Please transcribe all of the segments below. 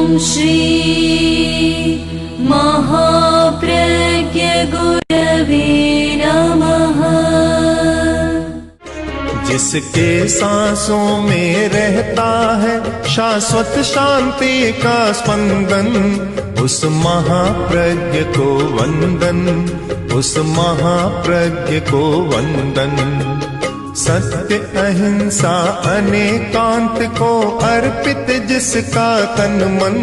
श्री महाप्रज्ञ गुरवे नमः। जिसके सांसों में रहता है शाश्वत शांति का स्पंदन, उस महाप्रज्ञ को वंदन, उस महाप्रज्ञ को वंदन। सत्य अहिंसा अनेकांत को अर्पित जिसका तन मन,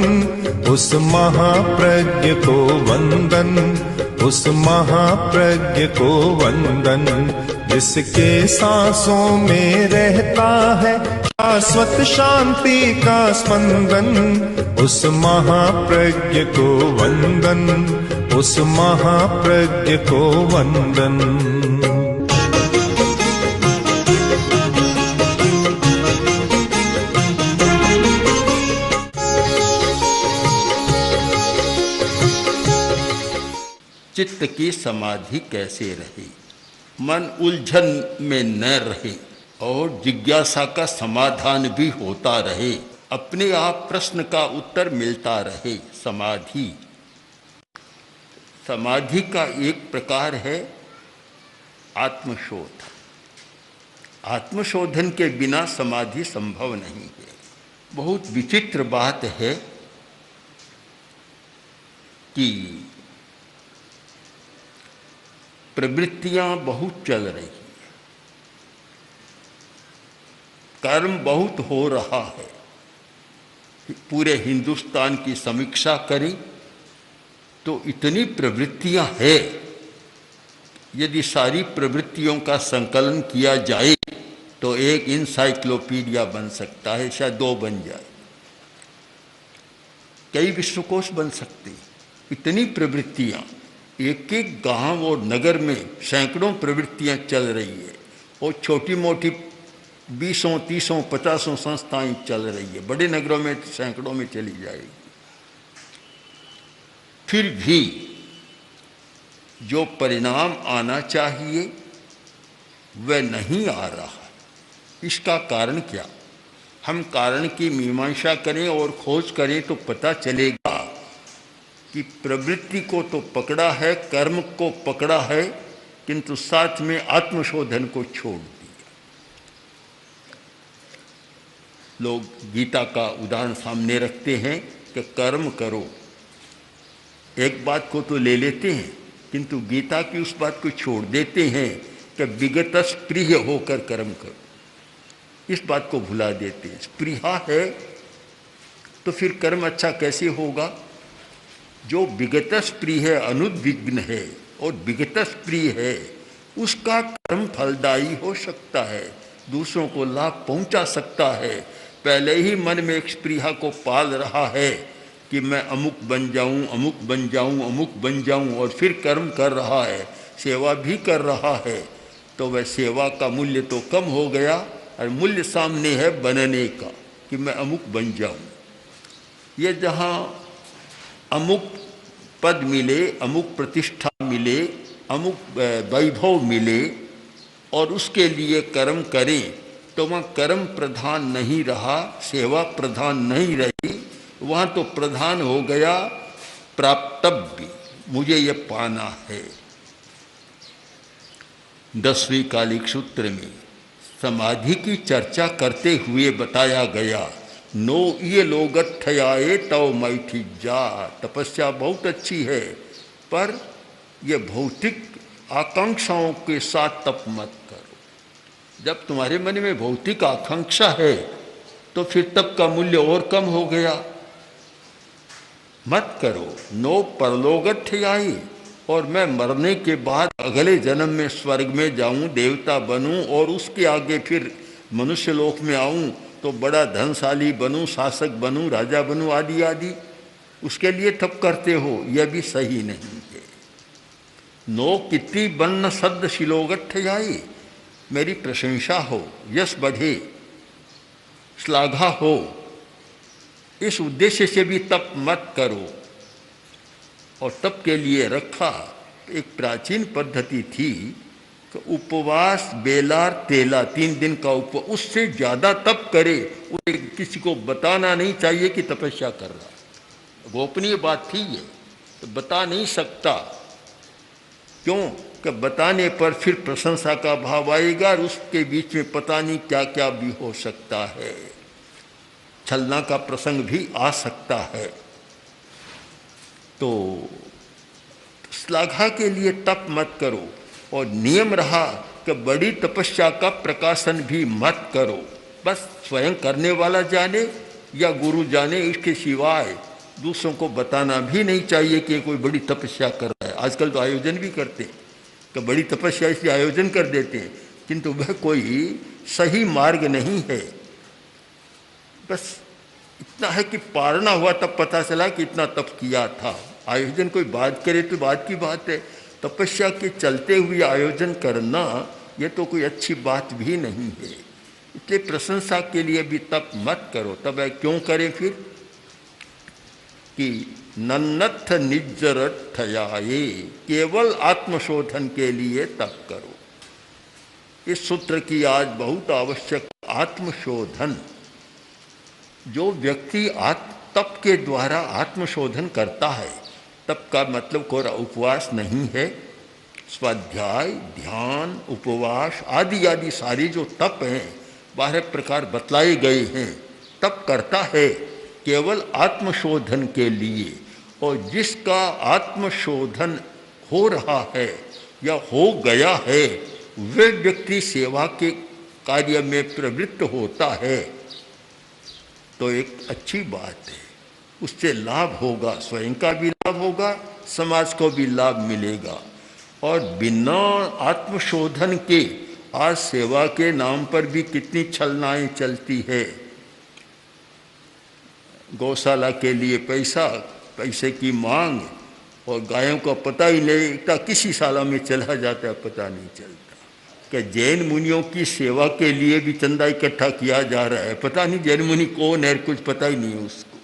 उस महाप्रज्ञ को वंदन, उस महाप्रज्ञ को वंदन। जिसके सांसों में रहता है शाश्वत शांति का स्पंदन, उस महाप्रज्ञ को वंदन, उस महाप्रज्ञ को वंदन। चित्त की समाधि कैसे रहे, मन उलझन में न रहे और जिज्ञासा का समाधान भी होता रहे, अपने आप प्रश्न का उत्तर मिलता रहे। समाधि का एक प्रकार है आत्मशोध। आत्मशोधन के बिना समाधि संभव नहीं है। बहुत विचित्र बात है कि प्रवृत्तियां बहुत चल रही हैं, कर्म बहुत हो रहा है। पूरे हिंदुस्तान की समीक्षा करें तो इतनी प्रवृत्तियां हैं, यदि सारी प्रवृत्तियों का संकलन किया जाए तो एक इंसाइक्लोपीडिया बन सकता है, शायद 2 बन जाए, कई विश्वकोश बन सकते। इतनी प्रवृत्तियां, एक एक गांव और नगर में सैकड़ों प्रवृत्तियां चल रही है और छोटी मोटी 20, 30, 50 संस्थाएं चल रही है। बड़े नगरों में सैकड़ों में चली जाएगी। फिर भी जो परिणाम आना चाहिए वह नहीं आ रहा। इसका कारण क्या? हम कारण की मीमांसा करें और खोज करें तो पता चलेगा कि प्रवृत्ति को तो पकड़ा है, कर्म को पकड़ा है, किंतु साथ में आत्मशोधन को छोड़ दिया। लोग गीता का उदाहरण सामने रखते हैं कि कर्म करो, एक बात को तो ले लेते हैं किंतु गीता की उस बात को छोड़ देते हैं कि विगत स्पृह होकर कर्म करो। इस बात को भुला देते हैं। स्पृहा है तो फिर कर्म अच्छा कैसे होगा? जो विगत स्प्रिय है, अनुद्विग्न है और विगत स्प्रिय है, उसका कर्म फलदायी हो सकता है, दूसरों को लाभ पहुंचा सकता है। पहले ही मन में एक स्पृहा को पाल रहा है कि मैं अमुक बन जाऊं, अमुक बन जाऊं, अमुक बन जाऊं, और फिर कर्म कर रहा है, सेवा भी कर रहा है, तो वह सेवा का मूल्य तो कम हो गया और मूल्य सामने है बनने का कि मैं अमुक बन जाऊं। ये जहाँ अमुक पद मिले, अमुक प्रतिष्ठा मिले, अमुक वैभव मिले और उसके लिए कर्म करें तो वहाँ कर्म प्रधान नहीं रहा, सेवा प्रधान नहीं रही, वहाँ तो प्रधान हो गया प्राप्तव्य, मुझे ये पाना है। 10वीं कालिक सूत्र में समाधि की चर्चा करते हुए बताया गया, नो ये लोगठयाए तव मैठी जा। तपस्या बहुत अच्छी है पर ये भौतिक आकांक्षाओं के साथ तप मत करो। जब तुम्हारे मन में भौतिक आकांक्षा है तो फिर तप का मूल्य और कम हो गया। मत करो। नो परलोगठयाए, और मैं मरने के बाद अगले जन्म में स्वर्ग में जाऊं, देवता बनूं और उसके आगे फिर मनुष्य लोक में आऊं तो बड़ा धनशाली बनूं, शासक बनूं, राजा बनूं, आदि आदि, उसके लिए तप करते हो, यह भी सही नहीं है। नो कितनी बन्न सद्द शिलोगठयाए, मेरी प्रशंसा हो, यश बढ़े, श्लाघा हो, इस उद्देश्य से भी तप मत करो। और तप के लिए रखा एक प्राचीन पद्धति थी कि उपवास, बेलार, तेला, 3 दिन का उपवास, उससे ज़्यादा तप करे, उसे किसी को बताना नहीं चाहिए कि तपस्या कर रहा। गोपनीय बात थी ये, तो बता नहीं सकता। क्यों कि बताने पर फिर प्रशंसा का भाव आएगा और उसके बीच में पता नहीं क्या क्या भी हो सकता है, छलना का प्रसंग भी आ सकता है। तो श्लाघा के लिए तप मत करो, और नियम रहा कि बड़ी तपस्या का प्रकाशन भी मत करो। बस स्वयं करने वाला जाने या गुरु जाने, इसके सिवाय दूसरों को बताना भी नहीं चाहिए कि कोई बड़ी तपस्या कर रहा है। आजकल तो आयोजन भी करते हैं कि बड़ी तपस्या इसलिए आयोजन कर देते हैं, किंतु वह कोई सही मार्ग नहीं है। बस इतना है कि पारना हुआ तब पता चला कि इतना तप किया था। आयोजन कोई बात करे तो बात की बात है, तपस्या के चलते हुए आयोजन करना ये तो कोई अच्छी बात भी नहीं है। इसलिए प्रशंसा के लिए भी तप मत करो। तब क्यों करें फिर कि नन्नथ निज्जरठयाये, केवल आत्मशोधन के लिए तप करो। इस सूत्र की आज बहुत आवश्यक। आत्मशोधन, जो व्यक्ति तप के द्वारा आत्मशोधन करता है, तप का मतलब कोरा उपवास नहीं है। स्वाध्याय, ध्यान, उपवास आदि आदि सारे जो तप हैं 12 प्रकार बतलाए गए हैं, तप करता है केवल आत्मशोधन के लिए। और जिसका आत्मशोधन हो रहा है या हो गया है, वह व्यक्ति सेवा के कार्य में प्रवृत्त होता है, तो एक अच्छी बात है। उससे लाभ होगा, स्वयं का भी लाभ होगा, समाज को भी लाभ मिलेगा। और बिना आत्मशोधन के आज सेवा के नाम पर भी कितनी छलनाएं चलती है। गौशाला के लिए पैसे की मांग, और गायों का पता ही नहीं लगता, किसी साला में चला जाता है, पता नहीं चलता। कि जैन मुनियों की सेवा के लिए भी चंदा इकट्ठा किया जा रहा है, पता नहीं जैन मुनि कौन है, कुछ पता ही नहीं उसको।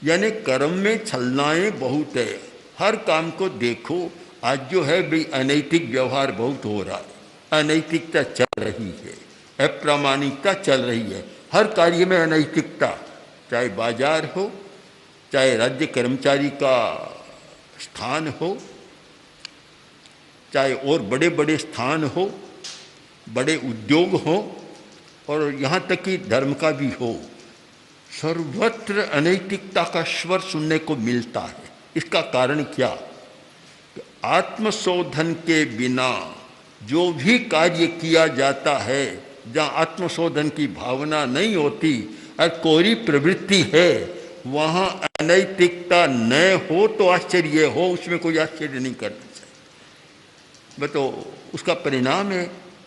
यानी कर्म में छलनाएं बहुत है। हर काम को देखो, आज जो है भाई अनैतिक व्यवहार बहुत हो रहा है, अनैतिकता चल रही है, अप्रामाणिकता चल रही है, हर कार्य में अनैतिकता, चाहे बाजार हो, चाहे राज्य कर्मचारी का स्थान हो, चाहे और बड़े बड़े स्थान हो, बड़े उद्योग हो, और यहाँ तक कि धर्म का भी हो, सर्वत्र अनैतिकता का स्वर सुनने को मिलता है। इसका कारण क्या? आत्मशोधन के बिना जो भी कार्य किया जाता है, जहाँ आत्मशोधन की भावना नहीं होती और कोरी प्रवृत्ति है, वहाँ अनैतिकता न हो तो आश्चर्य हो, उसमें कोई आश्चर्य नहीं करना चाहिए। बस तो उसका परिणाम है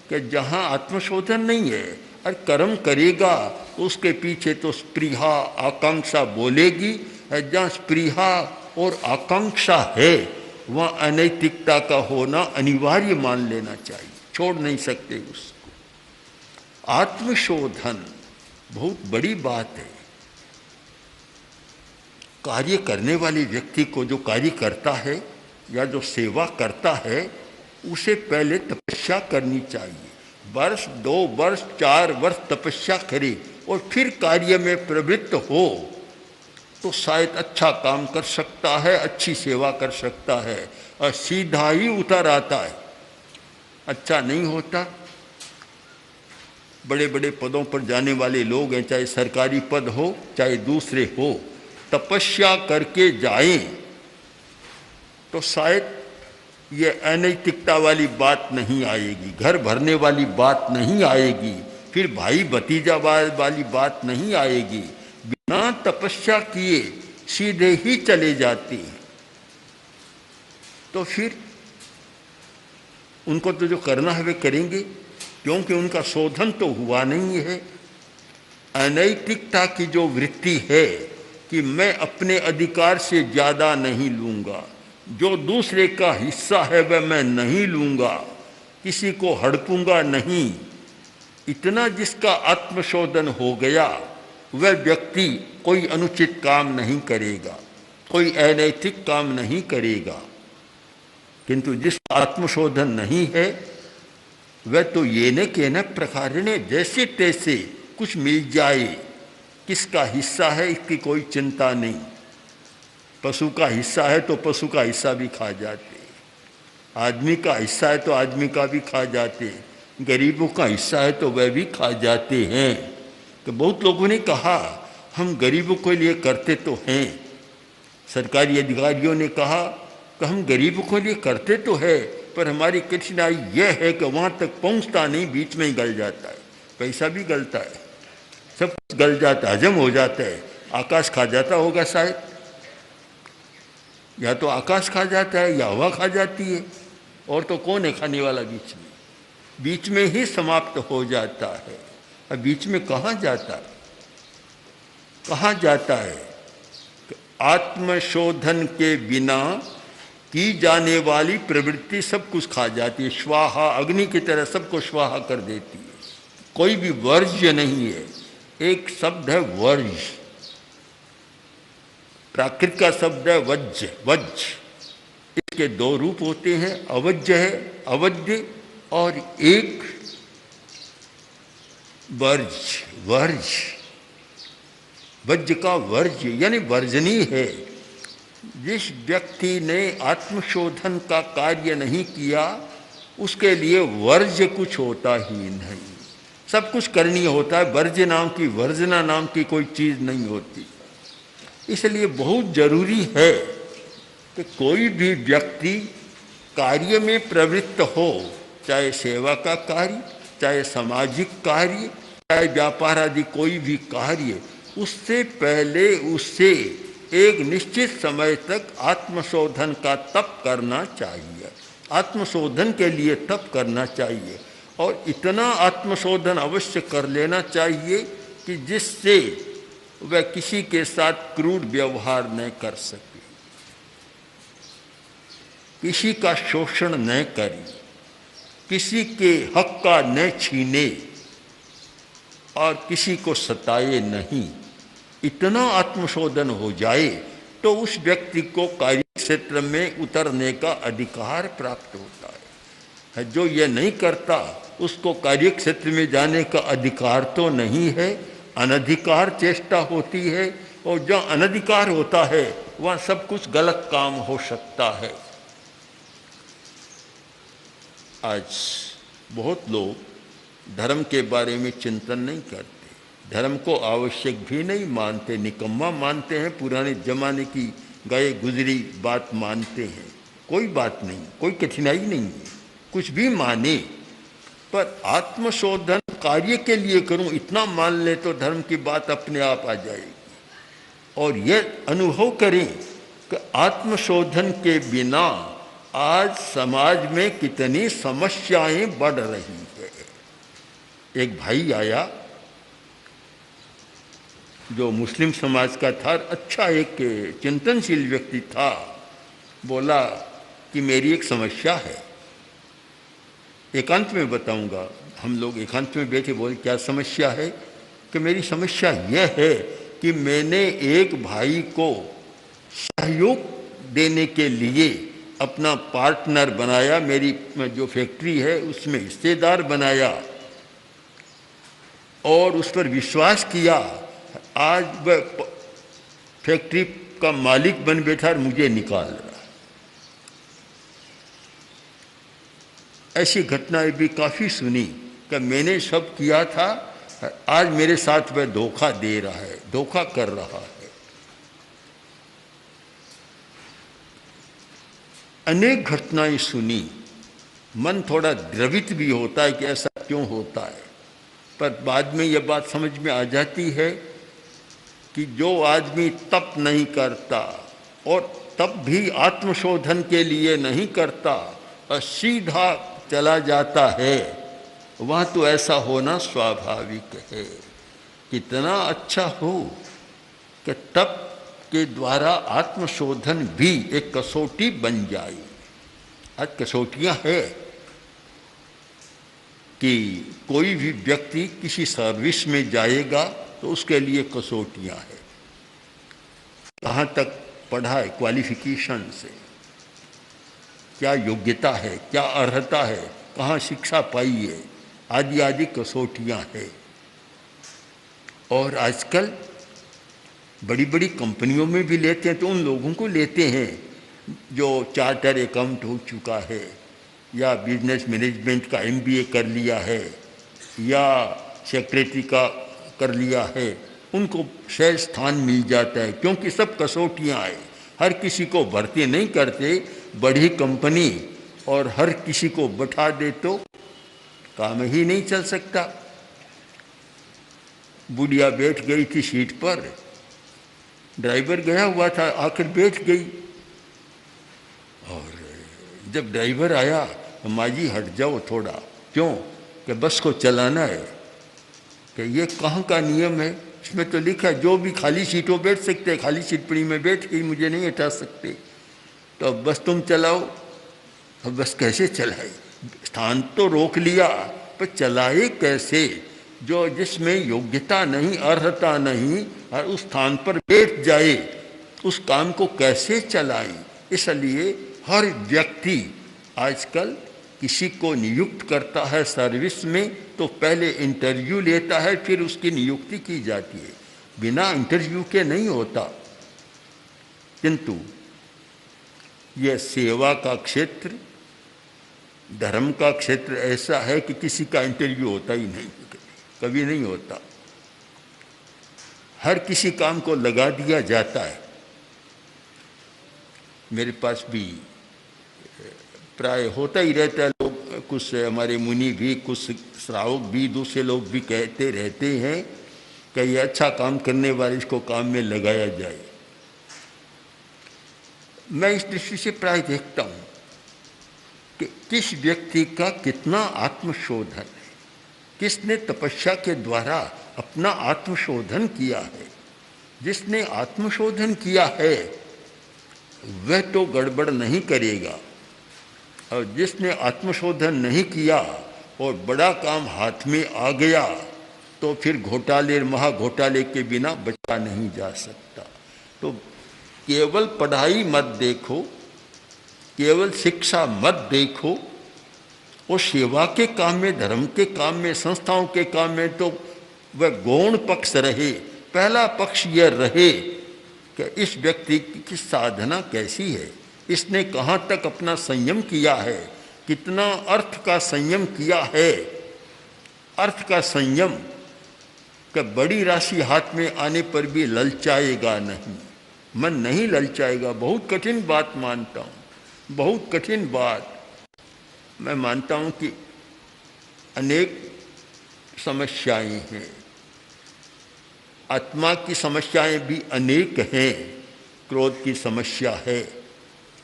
कि जहाँ आत्मशोधन नहीं है और कर्म करेगा, उसके पीछे तो स्पृहा आकांक्षा बोलेगी। जहाँ स्पृहा और आकांक्षा है, वहाँ अनैतिकता का होना अनिवार्य मान लेना चाहिए, छोड़ नहीं सकते उसको। आत्मशोधन बहुत बड़ी बात है। कार्य करने वाले व्यक्ति को, जो कार्य करता है या जो सेवा करता है, उसे पहले तपस्या करनी चाहिए। वर्ष 2 वर्ष 4 वर्ष तपस्या करे और फिर कार्य में प्रवृत्त हो, तो शायद अच्छा काम कर सकता है, अच्छी सेवा कर सकता है। और सीधा ही उतर आता है, अच्छा नहीं होता। बड़े बड़े पदों पर जाने वाले लोग हैं, चाहे सरकारी पद हो चाहे दूसरे हो, तपस्या करके जाएं तो शायद ये अनैतिकता वाली बात नहीं आएगी, घर भरने वाली बात नहीं आएगी, फिर भाई भतीजा वाली बात नहीं आएगी। बिना तपस्या किए सीधे ही चले जाते हैं, तो फिर उनको तो जो करना है वे करेंगे, क्योंकि उनका शोधन तो हुआ नहीं है। अनैतिकता की जो वृत्ति है कि मैं अपने अधिकार से ज़्यादा नहीं लूँगा, जो दूसरे का हिस्सा है वह मैं नहीं लूँगा, किसी को हड़पूंगा नहीं, इतना जिसका आत्मशोधन हो गया, वह व्यक्ति कोई अनुचित काम नहीं करेगा, कोई अनैतिक काम नहीं करेगा। किंतु जिसका आत्मशोधन नहीं है, वह तो ये न के न प्रकारेण जैसे तैसे कुछ मिल जाए, किसका हिस्सा है इसकी कोई चिंता नहीं। पशु का हिस्सा है तो पशु का हिस्सा भी खा जाते, आदमी का हिस्सा है तो आदमी का भी खा जाते, गरीबों का हिस्सा है तो वह भी खा जाते हैं। तो बहुत लोगों ने कहा हम गरीबों के लिए करते तो हैं, सरकारी अधिकारियों ने कहा कि हम गरीबों के लिए करते तो है, पर हमारी कठिनाई यह है कि वहाँ तक पहुँचता नहीं, बीच में ही गल जाता है, पैसा भी गलता है, सब कुछ गल जाता है, हजम हो जाता है। आकाश खा जाता होगा शायद, या तो आकाश खा जाता है या हवा खा जाती है, और तो कौन है खाने वाला बीच में? बीच में ही समाप्त हो जाता है। अब बीच में कहाँ जाता है? कहाँ जाता है? आत्मशोधन के बिना की जाने वाली प्रवृत्ति सब कुछ खा जाती है, स्वाहा, अग्नि की तरह सबको स्वाहा कर देती है। कोई भी वर्ज्य नहीं है। एक शब्द है वर्ज, प्राकृत का शब्द है वज्य, वज्ज। इसके दो रूप होते हैं, अवज्य है, अवध्य, और एक वर्ज, वर्ज। वज्य का वर्ज यानी वर्जनीय है। जिस व्यक्ति ने आत्मशोधन का कार्य नहीं किया उसके लिए वर्ज्य कुछ होता ही नहीं, सब कुछ करणीय होता है, वर्ज्य नाम की, वर्जना नाम की कोई चीज़ नहीं होती। इसलिए बहुत जरूरी है कि कोई भी व्यक्ति कार्य में प्रवृत्त हो, चाहे सेवा का कार्य, चाहे सामाजिक कार्य, चाहे व्यापार आदि कोई भी कार्य, उससे पहले उससे एक निश्चित समय तक आत्मशोधन का तप करना चाहिए, आत्मशोधन के लिए तप करना चाहिए। और इतना आत्मशोधन अवश्य कर लेना चाहिए कि जिससे वह किसी के साथ क्रूर व्यवहार न कर सके, किसी का शोषण न करे, किसी के हक का न छीने और किसी को सताए नहीं। इतना आत्मशोधन हो जाए तो उस व्यक्ति को कार्य क्षेत्र में उतरने का अधिकार प्राप्त होता है। जो यह नहीं करता उसको कार्य क्षेत्र में जाने का अधिकार तो नहीं है, अनधिकार चेष्टा होती है, और जहाँ अनधिकार होता है वहाँ सब कुछ गलत काम हो सकता है। आज बहुत लोग धर्म के बारे में चिंतन नहीं करते, धर्म को आवश्यक भी नहीं मानते, निकम्मा मानते हैं, पुराने जमाने की गए गुजरी बात मानते हैं। कोई बात नहीं, कोई कठिनाई नहीं है, कुछ भी माने, पर आत्मशोधन कार्य के लिए करूं इतना मान ले तो धर्म की बात अपने आप आ जाएगी। और यह अनुभव करें कि आत्मशोधन के बिना आज समाज में कितनी समस्याएं बढ़ रही है। एक भाई आया जो मुस्लिम समाज का था, अच्छा एक चिंतनशील व्यक्ति था, बोला कि मेरी एक समस्या है, एकांत में बताऊंगा। हम लोग एकांत में बैठे, बोले क्या समस्या है? कि मेरी समस्या यह है कि मैंने एक भाई को सहयोग देने के लिए अपना पार्टनर बनाया, मेरी जो फैक्ट्री है उसमें हिस्सेदार बनाया और उस पर विश्वास किया। आज वह फैक्ट्री का मालिक बन बैठा और मुझे निकाल रहा। ऐसी घटनाएं भी काफ़ी सुनी कि मैंने सब किया था, आज मेरे साथ वह धोखा दे रहा है, धोखा कर रहा है। अनेक घटनाएं सुनी, मन थोड़ा द्रवित भी होता है कि ऐसा क्यों होता है, पर बाद में यह बात समझ में आ जाती है कि जो आदमी तप नहीं करता और तप भी आत्मशोधन के लिए नहीं करता और सीधा चला जाता है, वहाँ तो ऐसा होना स्वाभाविक है। कितना अच्छा हो कि तप के द्वारा आत्मशोधन भी एक कसौटी बन जाए। आज कसौटियाँ है कि कोई भी व्यक्ति किसी सर्विस में जाएगा तो उसके लिए कसौटियाँ है, कहाँ तक पढ़ा है, क्वालिफिकेशन से क्या योग्यता है, क्या अर्हता है, कहाँ शिक्षा पाई है, आदि आदि कसौटियाँ है। और आजकल बड़ी बड़ी कंपनियों में भी लेते हैं तो उन लोगों को लेते हैं जो चार्टर अकाउंट हो चुका है या बिजनेस मैनेजमेंट का एमबीए कर लिया है या सेक्रेटरी का कर लिया है, उनको सहज स्थान मिल जाता है, क्योंकि सब कसौटियाँ हैं। हर किसी को भर्ती नहीं करते बड़ी कंपनी और हर किसी को बैठा दे तो काम ही नहीं चल सकता। बुढ़िया बैठ गई थी सीट पर, ड्राइवर गया हुआ था, आकर बैठ गई और जब ड्राइवर आया, माँ जी हट जाओ थोड़ा, क्यों? कि बस को चलाना है। कि ये कहाँ का नियम है? इसमें तो लिखा है जो भी खाली सीटों बैठ सकते हैं, खाली सीट पड़ी में बैठ गई, मुझे नहीं हटा सकते। तो अब बस तुम चलाओ। अब बस कैसे चलाए? स्थान तो रोक लिया, पर चलाए कैसे? जो जिसमें योग्यता नहीं, अर्हता नहीं, और उस स्थान पर बैठ जाए, उस काम को कैसे चलाए? इसलिए हर व्यक्ति आजकल किसी को नियुक्त करता है सर्विस में तो पहले इंटरव्यू लेता है, फिर उसकी नियुक्ति की जाती है। बिना इंटरव्यू के नहीं होता। किंतु यह सेवा का क्षेत्र, धर्म का क्षेत्र ऐसा है कि किसी का इंटरव्यू होता ही नहीं, कभी नहीं होता। हर किसी काम को लगा दिया जाता है। मेरे पास भी प्राय होता ही रहता है, लोग कुछ हमारे मुनि भी, कुछ श्रावक भी, दूसरे लोग भी कहते रहते हैं कि ये अच्छा काम करने वाले इसको काम में लगाया जाए। मैं इस दृष्टि से प्राय देखता हूँ कि किस व्यक्ति का कितना आत्मशोधन है, किसने तपस्या के द्वारा अपना आत्मशोधन किया है। जिसने आत्मशोधन किया है वह तो गड़बड़ नहीं करेगा, और जिसने आत्मशोधन नहीं किया और बड़ा काम हाथ में आ गया तो फिर घोटाले, महाघोटाले के बिना बचा नहीं जा सकता। तो केवल पढ़ाई मत देखो, केवल शिक्षा मत देखो, वो सेवा के काम में, धर्म के काम में, संस्थाओं के काम में तो वह गौण पक्ष रहे। पहला पक्ष यह रहे कि इस व्यक्ति की साधना कैसी है, इसने कहाँ तक अपना संयम किया है, कितना अर्थ का संयम किया है। अर्थ का संयम कि बड़ी राशि हाथ में आने पर भी ललचाएगा नहीं, मन नहीं ललचाएगा। बहुत कठिन बात मानता हूँ, बहुत कठिन बात। मैं मानता हूँ कि अनेक समस्याएं हैं, आत्मा की समस्याएं भी अनेक हैं। क्रोध की समस्या है,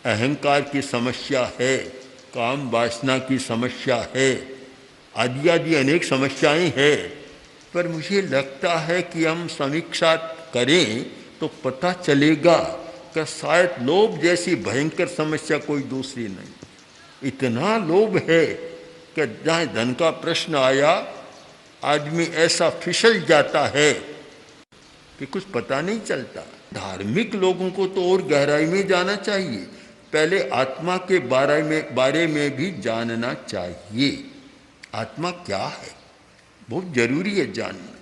अहंकार की समस्या है, काम वासना की समस्या है, आदि आदि अनेक समस्याएं हैं। पर मुझे लगता है कि हम समीक्षा करें तो पता चलेगा कि शायद लोभ जैसी भयंकर समस्या कोई दूसरी नहीं। इतना लोभ है कि जहाँ धन का प्रश्न आया, आदमी ऐसा फिसल जाता है कि कुछ पता नहीं चलता। धार्मिक लोगों को तो और गहराई में जाना चाहिए, पहले आत्मा के बारे में भी जानना चाहिए। आत्मा क्या है, बहुत जरूरी है जानना।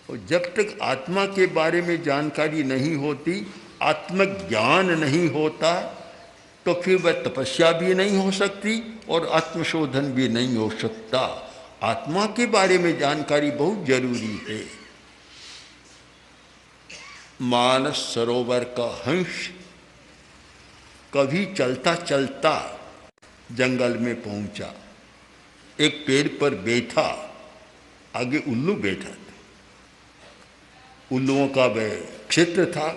और जब तक आत्मा के बारे में जानकारी नहीं होती, आत्मज्ञान नहीं होता, तो फिर वह तपस्या भी नहीं हो सकती और आत्मशोधन भी नहीं हो सकता। आत्मा के बारे में जानकारी बहुत जरूरी है। मानस सरोवर का हंस कभी चलता चलता जंगल में पहुंचा, एक पेड़ पर बैठा, आगे उल्लू बैठा था। उल्लुओं का वह क्षेत्र था।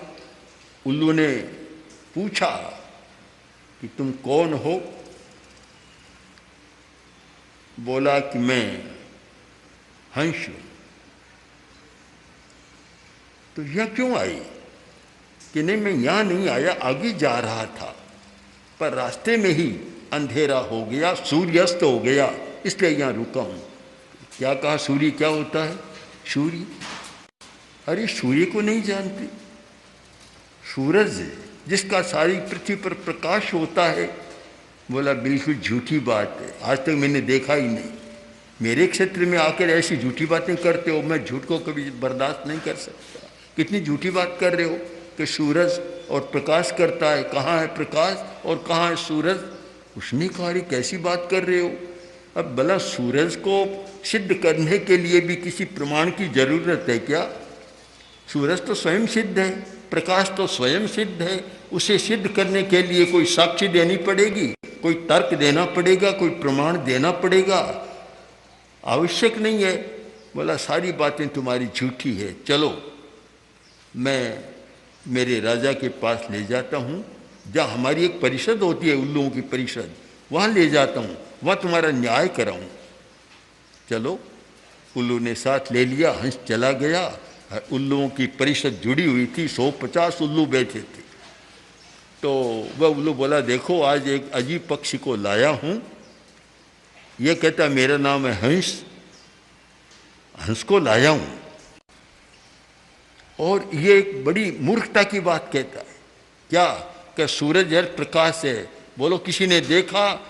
उल्लू ने पूछा कि तुम कौन हो? बोला कि मैं हंस हूं। तो यह क्यों आई? कि नहीं, मैं यहां नहीं आया, आगे जा रहा था, पर रास्ते में ही अंधेरा हो गया, सूर्यास्त हो गया, इसलिए यहां रुका हूं। क्या कहा? सूर्य क्या होता है? सूर्य? अरे सूर्य को नहीं जानते? सूरज जिसका सारी पृथ्वी पर प्रकाश होता है। बोला बिल्कुल झूठी बात है, आज तक मैंने देखा ही नहीं। मेरे क्षेत्र में आकर ऐसी झूठी बातें करते हो, मैं झूठ को कभी बर्दाश्त नहीं कर सकता। कितनी झूठी बात कर रहे हो कि सूरज और प्रकाश करता है, कहाँ है प्रकाश और कहाँ है सूरज? उसने कहा अरे कैसी बात कर रहे हो? अब भला सूरज को सिद्ध करने के लिए भी किसी प्रमाण की जरूरत है क्या? सूरज तो स्वयं सिद्ध है, प्रकाश तो स्वयं सिद्ध है। उसे सिद्ध करने के लिए कोई साक्षी देनी पड़ेगी, कोई तर्क देना पड़ेगा, कोई प्रमाण देना पड़ेगा? आवश्यक नहीं है। बोला सारी बातें तुम्हारी झूठी है, चलो मैं मेरे राजा के पास ले जाता हूँ, जहाँ हमारी एक परिषद होती है उल्लुओं की परिषद, वहाँ ले जाता हूँ, वहाँ तुम्हारा न्याय कराऊँ। चलो, उल्लू ने साथ ले लिया, हंस चला गया। उल्लुओं की परिषद जुड़ी हुई थी, 150 उल्लू बैठे थे। तो वह उल्लू बोला देखो आज एक अजीब पक्षी को लाया हूँ। ये कहता मेरा नाम है हंस, हंस को लाया हूँ। और ये एक बड़ी मूर्खता की बात कहता है। क्या कि सूरज है, प्रकाश है। बोलो किसी ने देखा?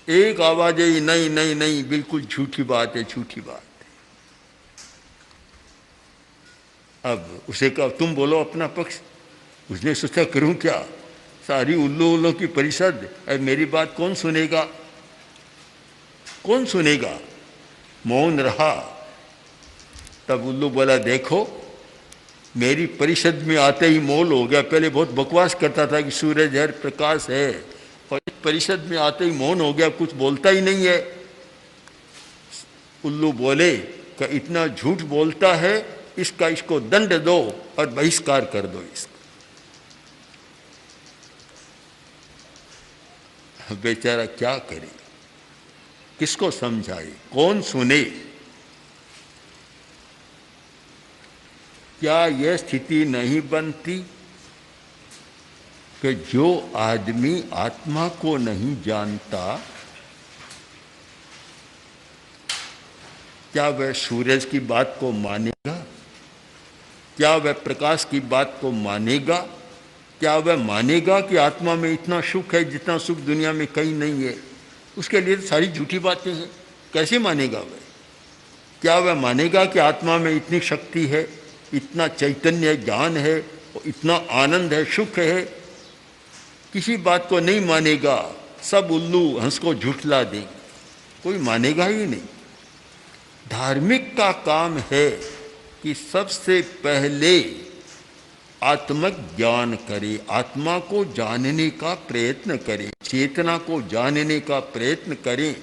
एक आवाज है नहीं नहीं नहीं, बिल्कुल झूठी बात है, झूठी बात है। अब उसे कहा तुम बोलो अपना पक्ष। उसने सोचा करूं क्या, सारी उल्लू की परिषद, अब मेरी बात कौन सुनेगा, कौन सुनेगा? मौन रहा। तब उल्लू बोला देखो मेरी परिषद में आते ही मौन हो गया। पहले बहुत बकवास करता था कि सूरज है, प्रकाश है, और इस परिषद में आते ही मौन हो गया, कुछ बोलता ही नहीं है। उल्लू बोले कि इतना झूठ बोलता है, इसको दंड दो और बहिष्कार कर दो इसका। बेचारा क्या करे, किसको समझाए, कौन सुने? क्या यह स्थिति नहीं बनती कि जो आदमी आत्मा को नहीं जानता, क्या वह सूरज की बात को मानेगा? क्या वह प्रकाश की बात को मानेगा? क्या वह मानेगा कि आत्मा में इतना सुख है जितना सुख दुनिया में कहीं नहीं है? उसके लिए तो सारी झूठी बातें हैं। कैसे मानेगा वह? क्या वह मानेगा कि आत्मा में इतनी शक्ति है, इतना चैतन्य ज्ञान है, इतना आनंद है, सुख है? किसी बात को नहीं मानेगा। सब उल्लू हंस को झूठला देंगे, कोई मानेगा ही नहीं। धार्मिक का काम है कि सबसे पहले आत्मक ज्ञान करे, आत्मा को जानने का प्रयत्न करें, चेतना को जानने का प्रयत्न करें,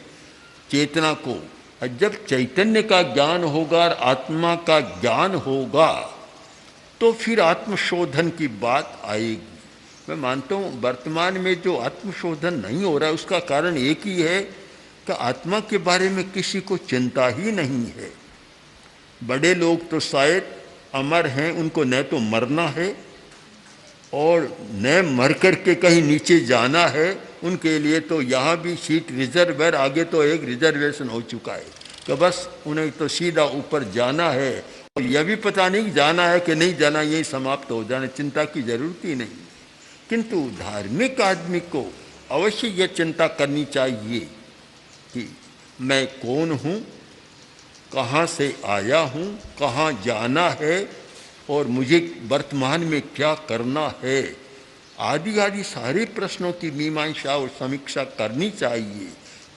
चेतना को। और जब चैतन्य का ज्ञान होगा और आत्मा का ज्ञान होगा तो फिर आत्मशोधन की बात आएगी। मैं मानता हूँ वर्तमान में जो आत्मशोधन नहीं हो रहा है उसका कारण एक ही है कि आत्मा के बारे में किसी को चिंता ही नहीं है। बड़े लोग तो शायद अमर हैं, उनको न तो मरना है और न मर कर के कहीं नीचे जाना है। उनके लिए तो यहाँ भी सीट रिजर्व है, आगे तो एक रिजर्वेशन हो चुका है कि बस उन्हें तो सीधा ऊपर जाना है, और यह भी पता नहीं जाना है कि नहीं जाना, यही समाप्त हो जाना, चिंता की जरूरत ही नहीं। किंतु धार्मिक आदमी को अवश्य यह चिंता करनी चाहिए कि मैं कौन हूँ, कहाँ से आया हूँ, कहाँ जाना है और मुझे वर्तमान में क्या करना है। आदि आदि सारे प्रश्नों की मीमांसा और समीक्षा करनी चाहिए,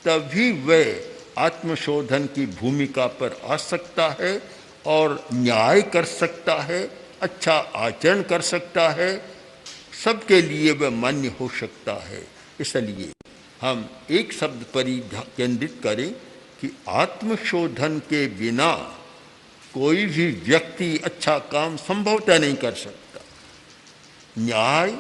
तभी वह आत्मशोधन की भूमिका पर आ सकता है और न्याय कर सकता है, अच्छा आचरण कर सकता है, सबके लिए वह मान्य हो सकता है। इसलिए हम एक शब्द पर ही केंद्रित करें कि आत्मशोधन के बिना कोई भी व्यक्ति अच्छा काम संभवतः नहीं कर सकता। न्याय,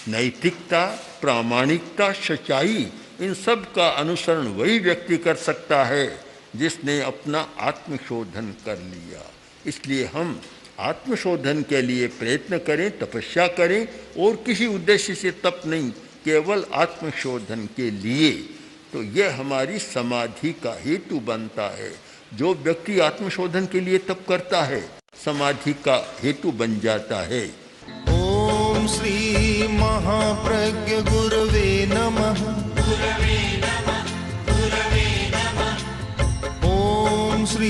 नैतिकता, प्रामाणिकता, सच्चाई, इन सब का अनुसरण वही व्यक्ति कर सकता है जिसने अपना आत्मशोधन कर लिया। इसलिए हम आत्मशोधन के लिए प्रयत्न करें, तपस्या करें, और किसी उद्देश्य से तप नहीं, केवल आत्मशोधन के लिए। तो यह हमारी समाधि का हेतु बनता है। जो व्यक्ति आत्मशोधन के लिए तप करता है समाधि का हेतु बन जाता है। ओम श्री महाप्रज्ञ गुरवे नमः।